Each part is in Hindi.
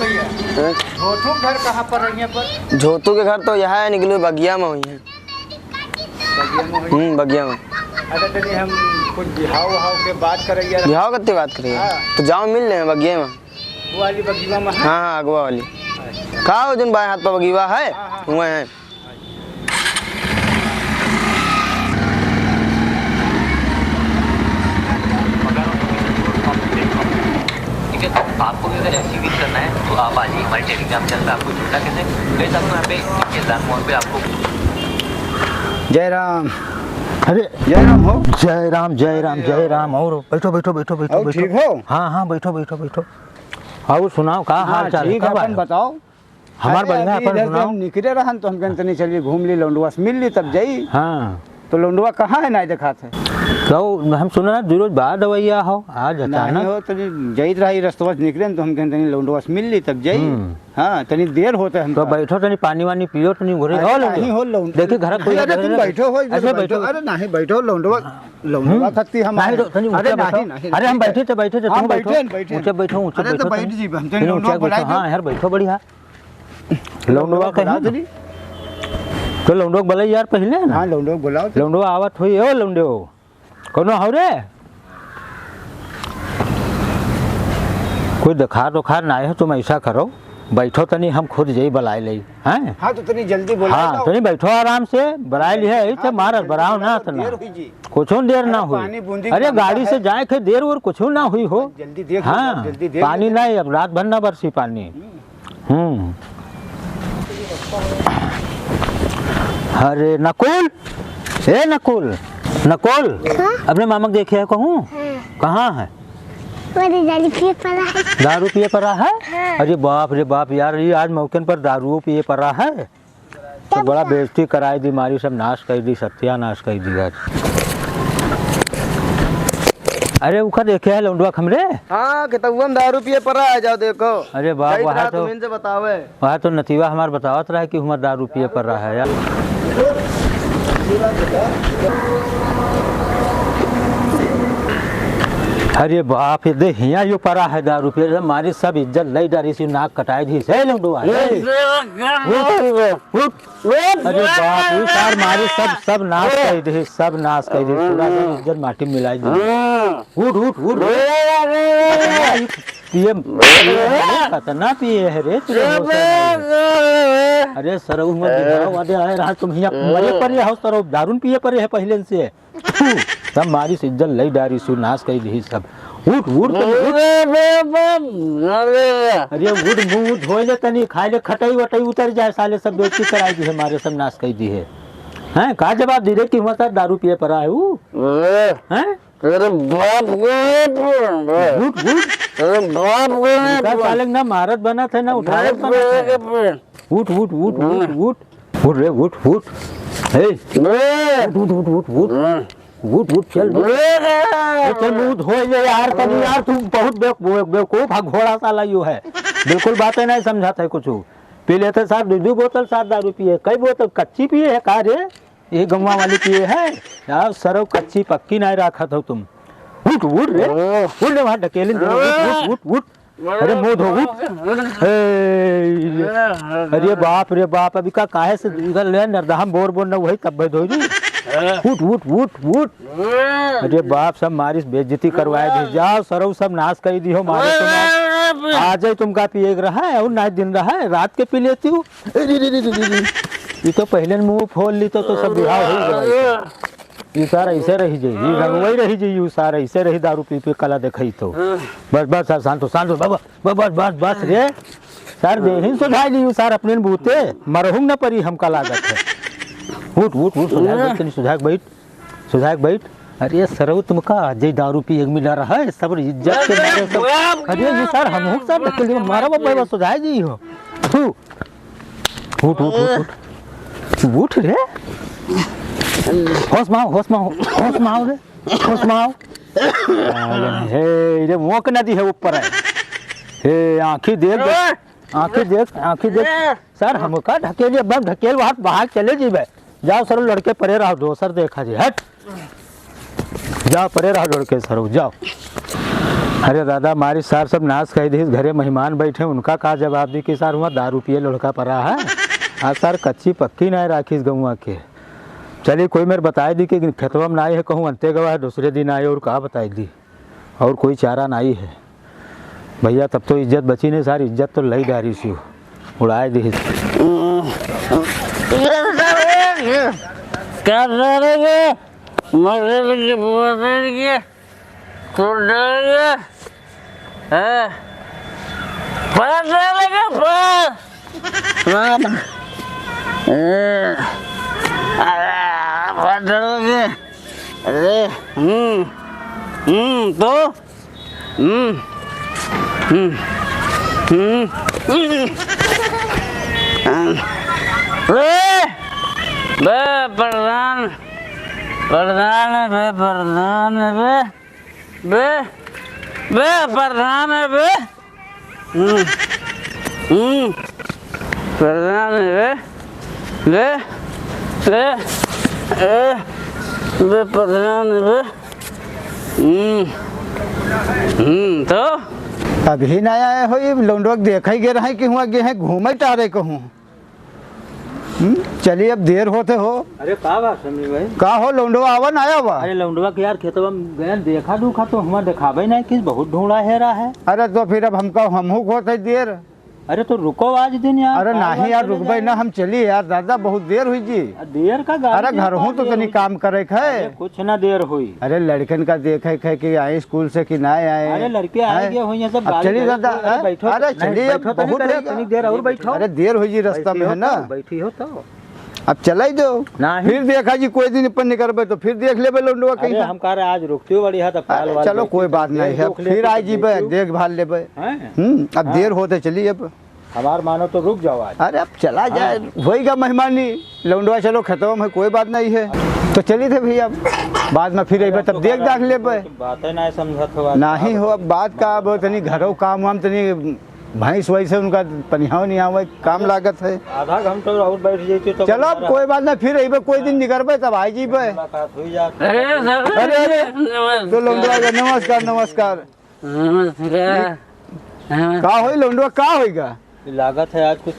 भैया झोटू घर कहाँ पर है? यहाँ पर झोटू के घर तो यहाँ है, निकलो बगिया में हुई है। बगिया में। अच्छा चलिए हम कुछ बिहाव वहाव के बात करेंगे। बिहाव कितनी बात करिए? तो जाओ मिल लें बगिया में। वो वाली बगिया में? हाँ अगवा वाली। कहा दिन बाएं हाथ पर बगीवा है, हुए हैं। आपको भी अगर ऐसी विजिट करना है तो आप आज ही हमारे टेलीग्राम चैनल पर आपको जुड़ना कैसे गए आपको यहाँ पे केदार मोड़ पे आपको। जय राम। अरे जय राम हो। जय राम जय राम जय राम। और बैठो बैठो बैठो बैठो बैठो। ठीक हो? हाँ हाँ बैठो बैठो बैठो। और सुनाओ का हाल चाल है? अपन बताओ। हमार बढ़िया अपन सुनाओ। हम निकले रहन तो हम कहते नहीं चलिए घूम ली लौंडुआ से मिल ली तब जाई। हाँ तो लौंडुआ कहाँ है? नहीं देखा थे तो हम सुना रोज बाद दवैया हो आज नहीं हो तो जाइत रही रस्तवा से निकले तो हम कहते नहीं लौंडुआ से मिल ली तब जाई। हाँ तनी देर होता है हम तो बैठो तनी पानी वानी पियो तनी घुरे हो नहीं हो लौंड देखिए घर कोई तुम बैठो हो ऐसे बैठो। अरे नहीं बैठो लौंडुआ लौंडुआ खत्ती हम अरे हम बैठे थे तुम बैठो ऊंचे बैठो ऊंचे अरे तो बैठ जी हम तनी लौंडुआ बुला दो। हाँ यार बैठो बढ़िया। लौंडुआ कहीं तो लौंडो बोले यार पहले ना। हाँ लौंडो बुलाओ। लौंडो आवत हुई हो लौंडो कोनो हो रे कोई दिखार उखार ना है तुम ऐसा करो बैठो तनी हम खुद जई बुलाए ले हैं। हाँ तो तनी जल्दी बुला हाँ तनी बैठो आराम से बुलाए ली है ऐसे मार बराव ना तना कुछ देर ना हुई। अरे गाड़ी से जाए के देर और कुछ ना हुई हो। जल्दी देख। हाँ पानी नहीं अब रात भर ना बरसी पानी। अरे नकुल ए नकुल नकुल अपने मामा को देखे है कहूँ कहाँ है? दारू पिए पड़ा है। दारू पिए पड़ा है? अरे बाप यार ये आज मौके पर दारू पिए पड़ा है तो बड़ा बेइज्जती कराई दी मारी सब नाश कर दी सत्यानाश कर दी आज। अरे उखा देखे है लौंडुआ खमरे? हाँ कितुआ में दारू पिए पड़ा है, जाओ देखो। अरे बाप वहाँ तो नतीवा हमारे बतावत रहा है कि हमारा दारू पिए पड़ रहा है यार। अरे बाप ये दे हिया यो पड़ा है दारू पिए हमारी सब इज्जत लई डारी सी नाक कटाई दी से लौंडुआ। अरे बाप ये सार मारी सब नाश कर दी सब नाश कर दी पूरा इज्जत माटी मिलाई दी। उठ उठ उठ पिए खतना पिए है रे अरे सरऊ मत दिखाओ अरे आए रहा तुम हिया मरे परे हो सरऊ दारू पिए परे है पहले से सब मारी इज्जत लई डारी सु नाश कर दी सब। उठ उठ अरे उठ मुंह धोए ले तनी खाए ले खटाई वटाई उतर जाए साले सब बेइज्जती कराई दी है मारे सब नाश कर दी है। हैं का जवाब दे रे कि हमारा दारू पिए पड़ा है वो हैं? तेरे बाप उठ साले ना मारत बना था ना उठावत बना। उठ उठ उठ उठ उठ उठ रे उठ उठ हे उठ उठ उठ उठ उठ उठ चल चल मुंह धोए ले यार तनी यार तुम बहुत बेवकूफ घोड़ा साला यो है बिल्कुल बातें नहीं समझाते कुछ पी लेते साथ दो बोतल साथ दारू पिए कई बोतल कच्ची पिए है का रे ये गंवा वाली पिए है यार सरव कच्ची पक्की नहीं रखा था तुम। उठ उठ रे उठ रे वहाँ ढकेले उठ उठ उठ अरे मुंह धो उठ। अरे बाप अभी का काहे से ले नरदाम बोर बोर न वही तब धो दी। उठ उठ उठ उठ अरे बाप सब मारी बेइज्जती करवाए दी जाओ सरव सब नाश कर दी हो मारे तुम आज ही तुम का पिए रहा है और नाइट दिन रहा है रात के पी लेती हूँ। ये तो पहले मुंह खोल ली तो सब बिहार हो गया। ये सारा ऐसे रही जाइए रंगवाई रही जाइए सारा ऐसे रही दारू पी पी कला देखई तो बस बस सर शांत बाबा बस बस बस रे सर दे सुधाई ली सर अपने बूते मरहूम न परी हम का लागत है। उठ उठ उठ सुधाक बैठ अरे सरव तुमका जय दारू पी एक मिला रहा है सब इज्जत के बारे सब। अरे ये सर हम सब ढकेल मारा बाबा सुधाई जी हो। उठ उठ उठ उठ रे होश माओ हे रे मोक नदी है ऊपर है हे आँखी देख सर हमका ढकेलिए बम ढकेल वहाँ बाहर चले जीबे जाओ सर लड़के परे रहो दोसर देखा जी हट जाओ परे रहो लड़के सर जाओ। अरे दादा हमारी सार सब नाश कही दी, घरे मेहमान बैठे उनका का जवाब दी कि सर वहाँ दारू पिए लड़का पड़ा है। हाँ सर कच्ची पक्की नहीं राखी गौवा के। चलिए कोई मेरे बताई दी कि खेतवा में नहीं है, कहूँ अंते गवा है, दूसरे दिन आए और कहा बताई दी, और कोई चारा नहीं है भैया। तब तो इज्जत बची नहीं, सारी इज्जत तो लई डारी सी उड़ाए दी। क्या डरेंगे? मरेंगे बोलेंगे तो डरेंगे हैं? पर डरेंगे पर डरोगे? अरे तो बे प्रधान प्रधान बे प्रधान बे बे बे प्रधान बे प्रधान बे बे बे बे प्रधान बे तो अभी ना आए हो, ये लौंडवा देखा ही गे रहे कि हुआ गे हैं घूमे टारे कहूँ। चलिए अब देर होते हो। अरे का बात समझी भाई? का हो लौंडवा आवा ना आया हुआ? अरे लौंडवा के यार खेतवा में गए देखा दुखा तो हमारा दिखावे नहीं कि बहुत ढूंढा है रहा है। अरे तो फिर अब हमका हमहू होते देर। अरे तो रुको आज दिन यार। अरे नहीं यार रुक भाई ना, हम चलिए यार दादा बहुत देर हुई जी। देर का गाड़ी अरे घर हूँ तो तनी काम करे है। कुछ ना देर हुई। अरे लड़कन का देखे है कि आए स्कूल से कि ना आए। अरे लड़के आएंगे हुई हैं सब। अब चलिए दादा। बैठो। अरे चलिए अब बहुत तनी देर और बैठो। अरे देर हुई जी रास्ता में है ना। बैठी हो तो अब चला ही दो। फिर देखा जी कोई दिन अपन निकलबे तो फिर देख ले लौंडवा कहीं। हम कह रहे आज रुकती हो बड़ी है तो चलो कोई बात नहीं है, फिर आई जी देखभाल लेबे। अब देर होते चलिए अब हमार मानो तो रुक जाओ आज। अरे अब चला जाए होएगा मेहमानी लौंडवा। चलो खतवा में कोई बात नहीं है तो चलिए थे भैया, बाद में फिर अबे तब देख दाख लेबे। बातें नहीं समझत हो नहीं हो अब बात का, अब तनी घरों काम वाम तनी भैंस वैसे उनका पनिहाव नहीं आवे काम लागत है। आधा घंटा और बैठ जाती तो चलो अब कोई बात नहीं, फिर अबे कोई दिन निकलबे तब आई जीबे। अरे अरे तो लौंडवा का नमस्कार नमस्कार। का होई लौंडवा का होएगा? लागत है आज कुछ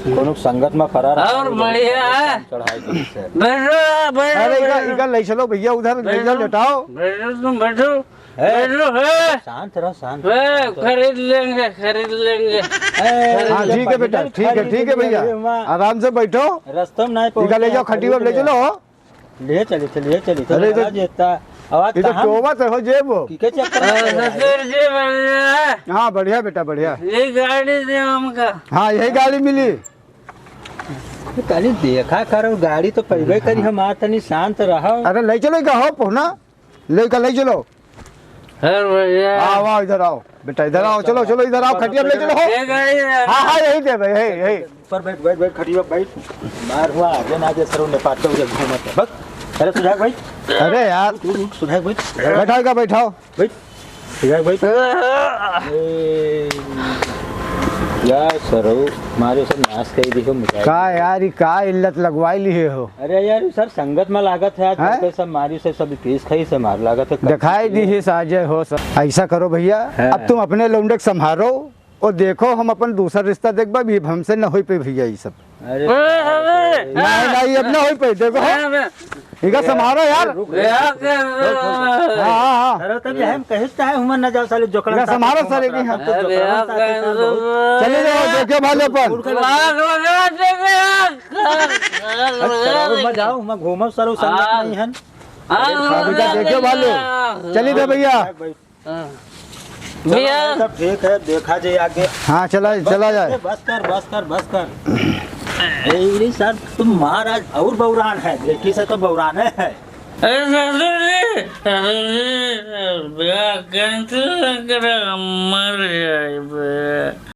कोनो संगत में फरार और बढ़िया है। चढ़ाई के से। बैठो बैठो अरे इका ले चलो भैया, उधर ले जाओ लेटाओ। बैठो तुम बैठो बैठो है। शांत रहो शांत। खरीद लेंगे खरीद लेंगे। हाँ ठीक है बेटा, ठीक है भैया, आराम से बैठो। रास्ते में नहीं इका ले जाओ खटिया ले चलो। ले चली अरे तो आवाज ये तो टोवा तो हो जेब। के चक्कर ससुर जी बढ़िया है। हाँ बढ़िया बेटा बढ़िया। ये गाड़ी दे हमका। हाँ यही गाड़ी मिली। कहीं देखा करो गाड़ी तो पैबे करी, हम आ तनी शांत रहो। अरे ले चलो इका हो पहुना ले चलो। बढ़िया। आओ आओ इधर आओ बेटा, इधर आओ। चलो चलो इधर आओ, खटिया ले चलो। ये गाड़ी हाँ हाँ यही दे भाई यही। ऊपर बैठ खटिया बैठ। मार हुआ आगे ना आगे सर ने पाटे उधर घूमत बस। अरे सुधाक भाई। अरे यार सुधाक भाई बैठाओ का बैठाओ भाई। सुधाक भाई यार सरो मारे सब नाश कर दी हो मिटाई। का यार का इल्लत लगवाई लिए हो? अरे यार सर संगत में लागत है आज हैं? सब मारी से सब केस खाई से मार लागत है। दिखाई दी है साजे हो सब। ऐसा करो भैया, अब तुम अपने लौंडे को संभालो और देखो हम अपन दूसरा रिश्ता देखबा भी हमसे न हो पे भैया ये सब। अरे नहीं अब ना हो पे देखो इका संभालो यार। हाँ हाँ सर तब हम कहता है हम न जाओ साले जोकड़ा इका संभालो सर एक ही। चले जाओ देखो भाले पर। मत जाओ मैं घूमो सर संगत नहीं है। बेटा देखो भालो। चलिए थे भैया। सब ठीक है देखा जाए आगे। हाँ चला जाए। बस कर ए सर तुम महाराज और बौरान है, देखी से तो बौरान है। मर जाए।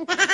Ha ha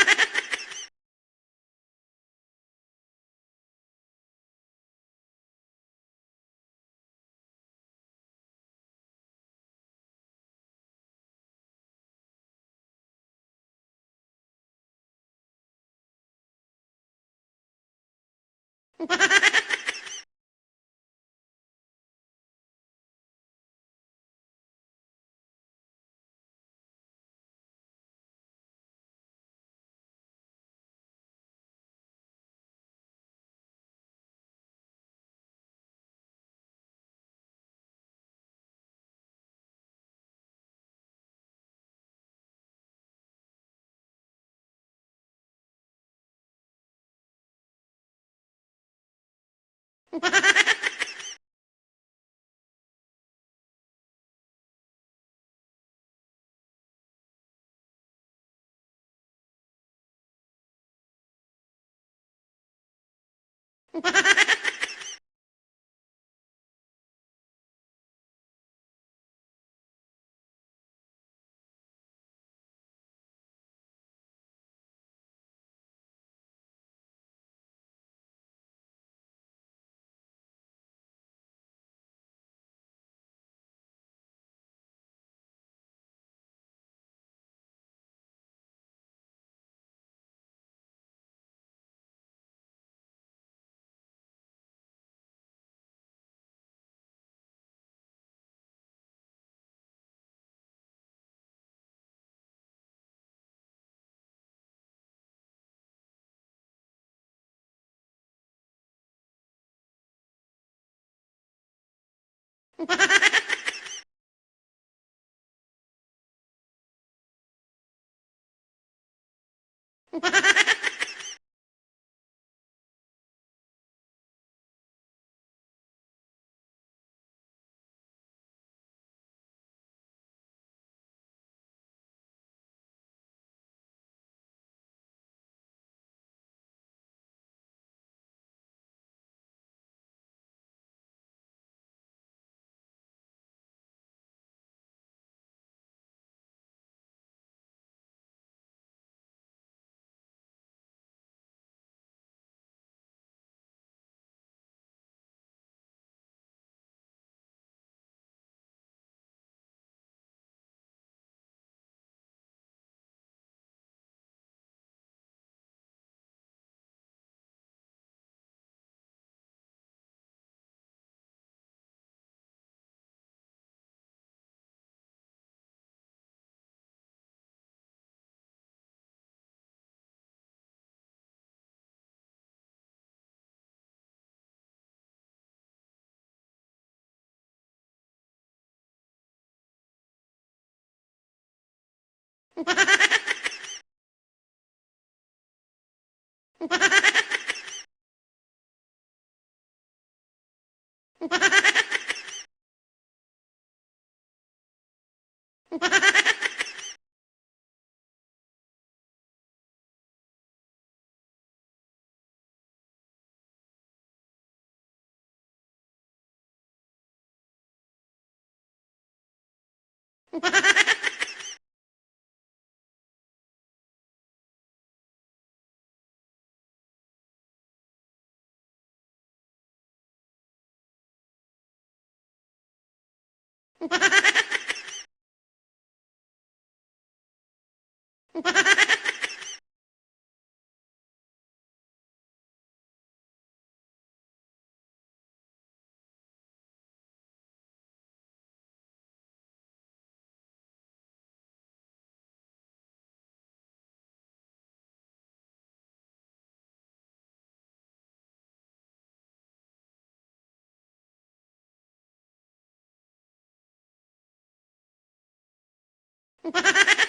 ha!